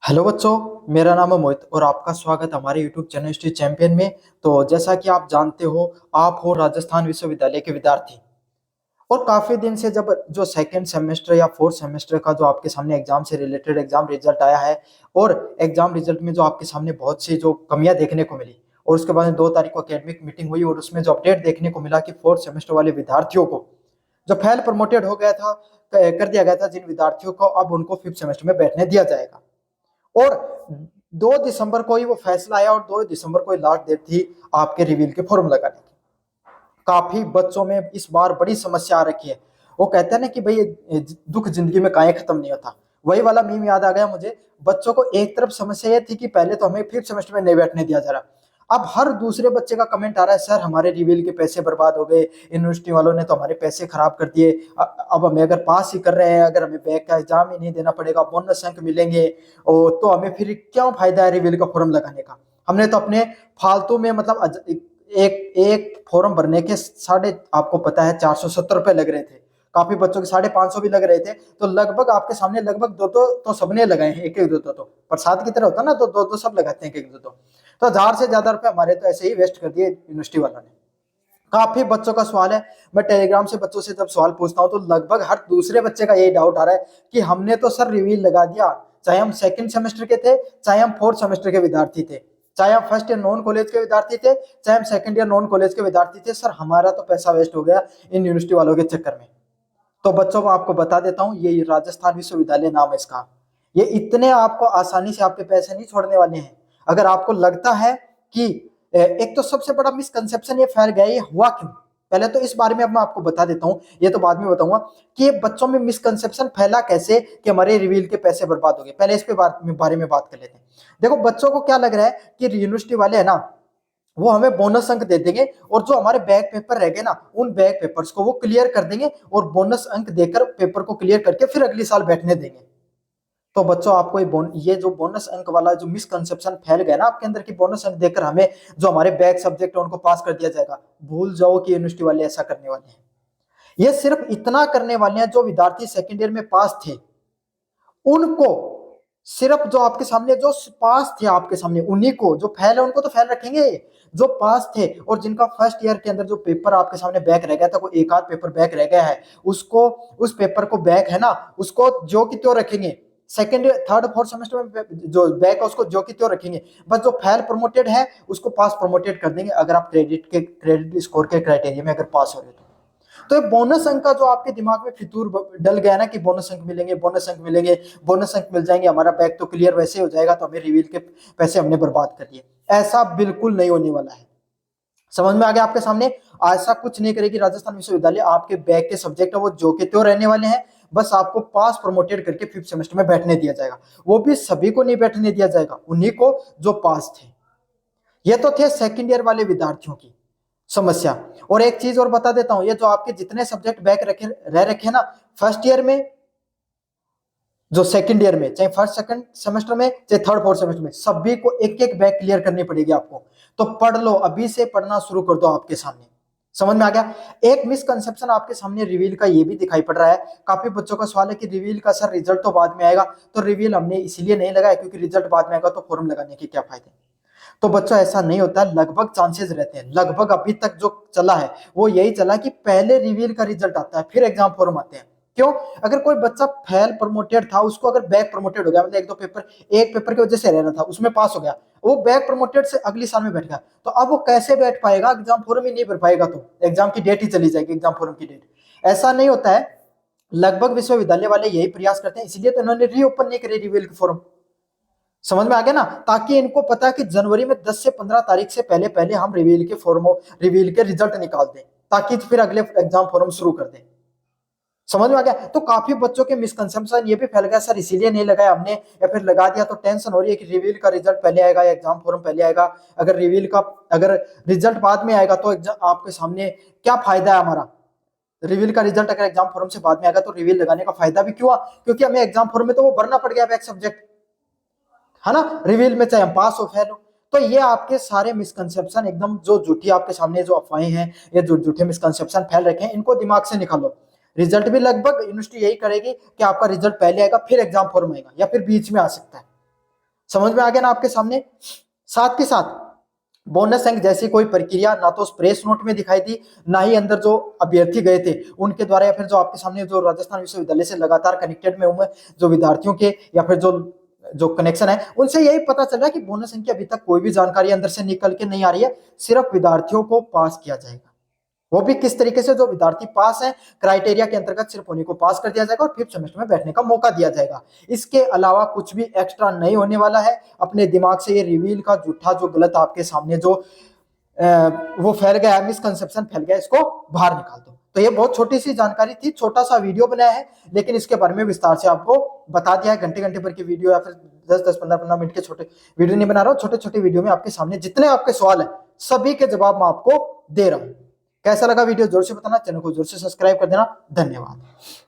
Hello बच्चों, मेरा नाम है मोहित और आपका स्वागत हमारे यूट्यूब चैनल हिस्ट्री चैंपियन में। तो जैसा कि आप जानते हो, आप हो राजस्थान विश्वविद्यालय के विद्यार्थी और काफी दिन से जब जो सेकंड सेमेस्टर या फोर्थ सेमेस्टर का जो आपके सामने एग्जाम से रिलेटेड एग्जाम रिजल्ट आया है और एग्जाम रिजल्ट में जो आपके सामने बहुत सी जो कमियां देखने को मिली और उसके बाद में 2 तारीख को एकेडमिक मीटिंग हुई और उसमें जो अपडेट देखने को मिला कि फोर्थ सेमेस्टर वाले विद्यार्थियों को जो फेल प्रमोटेड हो गया था, कर दिया गया था, जिन विद्यार्थियों को अब उनको फिफ्थ सेमेस्टर में बैठने दिया जाएगा। और 2 दिसंबर को ही वो फैसला आया और 2 दिसंबर को ही लास्ट डेट थी आपके रिवील के फॉर्म लगाने की। काफी बच्चों में इस बार बड़ी समस्या आ रखी है। वो कहते हैं ना कि भाई दुख जिंदगी में काहे खत्म नहीं होता। वही वाला मीम याद आ गया मुझे। बच्चों को एक तरफ समस्या ये थी कि पहले तो हमें फिफ्थ सेमेस्टर में नहीं बैठने दिया जा रहा, अब हर दूसरे बच्चे का कमेंट आ रहा है, सर हमारे रिवील के पैसे बर्बाद हो गए, यूनिवर्सिटी वालों ने तो हमारे पैसे खराब कर दिए। अब हमें अगर पास ही कर रहे हैं, अगर हमें बैक का एग्जाम ही नहीं देना पड़ेगा, बोनस अंक मिलेंगे, और तो हमें फिर क्या फायदा है रिवील का फॉर्म लगाने का। हमने तो अपने फालतू में मतलब एक एक फॉर्म भरने के साढ़े आपको पता है 470 रुपए लग रहे थे। काफी बच्चों के 550 भी लग रहे थे। तो लगभग आपके सामने लगभग दो तो सबने लगाए हैं, एक एक दो तो प्रसाद की तरह होता ना, तो दो सब लगाते हैं, एक एक दो। तो 1000 से ज्यादा रुपए हमारे तो ऐसे ही वेस्ट कर दिए यूनिवर्सिटी वालों ने। काफी बच्चों का सवाल है। मैं टेलीग्राम से बच्चों से जब सवाल पूछता हूँ तो लगभग हर दूसरे बच्चे का यही डाउट आ रहा है कि हमने तो सर रिवील लगा दिया, चाहे हम सेकंड सेमेस्टर के थे, चाहे हम फोर्थ सेमेस्टर के विद्यार्थी थे, चाहे हम फर्स्ट ईयर नॉन कॉलेज के विद्यार्थी थे, चाहे हम सेकंड ईयर नॉन कॉलेज के विद्यार्थी थे, सर हमारा तो पैसा वेस्ट हो गया इन यूनिवर्सिटी वालों के चक्कर में। तो बच्चों को आपको बता देता हूँ, ये राजस्थान विश्वविद्यालय नाम है इसका। ये इतने आपको आसानी से आपके पैसे नहीं छोड़ने वाले हैं। अगर आपको लगता है कि एक तो सबसे बड़ा मिसकंसेप्शन ये फैल गया, ये हुआ क्यों, पहले तो इस बारे में अब मैं आपको बता देता हूँ, ये तो बाद में बताऊंगा कि ये बच्चों में मिसकंसेप्शन फैला कैसे कि हमारे रिवील के पैसे बर्बाद हो गए। पहले इस पे बारे में बात कर लेते हैं। देखो बच्चों को क्या लग रहा है कि यूनिवर्सिटी वाले है ना, वो हमें बोनस अंक दे देंगे और जो हमारे बैक पेपर रह गए ना, उन बैक पेपर्स को वो क्लियर कर देंगे और बोनस अंक देकर पेपर को क्लियर करके फिर अगले साल बैठने देंगे। तो बच्चों आपको ये जो बोनस अंक वाला जो मिसकंसेप्शन फैल गया ना आपके अंदर की बोनस अंक देकर हमें जो हमारे बैक सब्जेक्ट है उनको पास कर दिया जाएगा, भूल जाओ कि यूनिवर्सिटी वाले ऐसा करने वाले हैं। ये सिर्फ इतना करने वाले हैं, जो विद्यार्थी सेकेंड ईयर में पास थे उनको, सिर्फ जो आपके सामने जो पास थे आपके सामने उन्हीं को, जो फेल है उनको तो फेल रखेंगे, जो पास थे और जिनका फर्स्ट ईयर के अंदर जो पेपर आपके सामने बैक रह गया था, कोई एक आध पेपर बैक रह गया है, उसको उस पेपर को बैक है ना, उसको जो कि त्यों रखेंगे। सेकंड थर्ड फोर्थ सेमेस्टर में जो बैक है उसको जो कि त्यों रखेंगे। बस जो फेल प्रमोटेड है उसको पास प्रमोटेड कर देंगे, अगर आप क्रेडिट स्कोर के क्राइटेरिया में अगर पास हो रहे तो ये बोनस अंक का जो आपके दिमाग में फितूर डल गया ना कि बोनस अंक मिलेंगे, बोनस अंक मिलेंगे, बोनस अंक मिल जाएंगे, हमारा बैक तो क्लियर वैसे हो जाएगा, तो हमें रिवील के पैसे हमने बर्बाद कर दिए, ऐसा बिल्कुल नहीं होने वाला है। समझ में आ गया आपके सामने। ऐसा कुछ नहीं करेगी राजस्थान विश्वविद्यालय, आपके बैक के सब्जेक्ट है वो जो के त्यों रहने वाले हैं, बस आपको पास प्रमोटेड करके फिफ्थ सेमेस्टर में बैठने दिया जाएगा। वो भी सभी को नहीं बैठने दिया जाएगा, उन्हीं को जो पास थे। ये तो थे सेकंड ईयर वाले विद्यार्थियों की समस्या। और एक चीज और बता देता हूं, ये जो आपके जितने सब्जेक्ट बैक रखे ना फर्स्ट ईयर में, जो सेकंड ईयर में, चाहे फर्स्ट सेकंड सेमेस्टर में, चाहे थर्ड फोर्थ सेमेस्टर में, सभी को एक एक बैक क्लियर करनी पड़ेगी आपको। तो पढ़ लो, अभी से पढ़ना शुरू कर दो आपके सामने। समझ में आ गया। एक मिसकंसेप्शन आपके सामने रिवील का ये भी दिखाई पड़ रहा है। काफी बच्चों का सवाल है कि रिवील का सर रिजल्ट तो बाद में आएगा, तो रिवील हमने इसलिए नहीं लगाया क्योंकि रिजल्ट बाद में आएगा तो फॉर्म लगाने के क्या फायदे। तो बच्चों ऐसा नहीं होता, लगभग चांसेस रहते हैं, लगभग अभी तक जो चला है वो यही चला कि पहले रिवील का रिजल्ट आता है फिर एग्जाम फॉर्म आते हैं। क्यों? अगर कोई बच्चा फेल प्रमोटेड था, उसको अगर बैक प्रमोटेड हो गया, मतलब एक दो पेपर, एक पेपर की वजह से रह रहा था उसमें पास हो गया, वो बैक प्रमोटेड से अगले साल में बैठ गया, तो अब वो कैसे बैठ पाएगा, एग्जाम फॉर्म ही नहीं भर पाएगा, तो एग्जाम की डेट ही चली जाएगी, एग्जाम फॉर्म की डेट। ऐसा नहीं होता है। लगभग विश्वविद्यालय वाले यही प्रयास करते हैं, इसलिए तो इन्होंने रीओपन नहीं करे रिवील के फॉर्म। समझ में आ गया ना, ताकि इनको पता है कि जनवरी में 10 से 15 तारीख से पहले पहले हम रिवील के रिजल्ट निकाल दें, ताकि फिर अगले एग्जाम फॉर्म शुरू कर दें। समझ में आ गया। तो काफी बच्चों के मिसकंसेप्शन ये भी फैल गया, सर इसीलिए नहीं लगाया हमने, या फिर लगा दिया तो टेंशन हो रही है कि रिवील का रिजल्ट पहले आएगा या एग्जाम फॉर्म पहले आएगा। अगर रिजल्ट बाद में आएगा तो आपके सामने क्या फायदा है हमारा। रिवील का रिजल्ट अगर एग्जाम फॉर्म से बाद में आएगा तो रिवील लगाने का फायदा भी क्यों, क्योंकि हमें एग्जाम फॉर्म में तो वो भरना पड़ गया बैक सब्जेक्ट, है ना, रिवील में चाहे हम पास हो फेल हो। तो ये आपके सारे मिसकंसेप्शन एकदम जो झूठी आपके सामने जो अफवाहें हैं, ये जो झूठे मिसकंसेप्शन फैल रखे हैं, इनको दिमाग से निकालो। रिजल्ट भी लगभग यूनिवर्सिटी यही करेगी कि आपका रिजल्ट पहले आएगा फिर एग्जाम फॉर्म आएगा, या फिर बीच में आ सकता है। समझ में आ गया ना आपके सामने। साथ के साथ बोनस अंक जैसी कोई प्रक्रिया ना तो उस प्रेस नोट में दिखाई दी, ना ही अंदर जो अभ्यर्थी गए थे उनके द्वारा, या फिर जो आपके सामने जो राजस्थान विश्वविद्यालय से लगातार कनेक्टेड में हुए जो विद्यार्थियों के या फिर जो जो कनेक्शन है उनसे यही पता चल रहा है कि बोनस अंक की अभी तक कोई भी जानकारी अंदर से निकल के नहीं आ रही है। सिर्फ विद्यार्थियों को पास किया जाएगा, वो भी किस तरीके से, जो विद्यार्थी पास है क्राइटेरिया के अंतर्गत सिर्फ उन्हीं को पास कर दिया जाएगा और 5th सेमेस्टर में बैठने का मौका दिया जाएगा। इसके अलावा कुछ भी एक्स्ट्रा नहीं होने वाला है। अपने दिमाग से ये रिवील का झूठा जो गलत आपके सामने जो वो फैल गया है, मिसकंसेप्शन फैल गया, इसको बाहर निकाल दो। तो ये बहुत छोटी सी जानकारी थी, छोटा सा वीडियो बनाया है, लेकिन इसके बारे में विस्तार से आपको बता दिया है। घंटे घंटे भर की वीडियो या फिर 10-10, 15-15 मिनट के छोटे वीडियो नहीं बना रहा हूँ, छोटे छोटे वीडियो में आपके सामने जितने आपके सवाल है सभी के जवाब मैं आपको दे रहा हूँ। कैसा लगा वीडियो जोर से बताना, चैनल को जोर से सब्सक्राइब कर देना। धन्यवाद।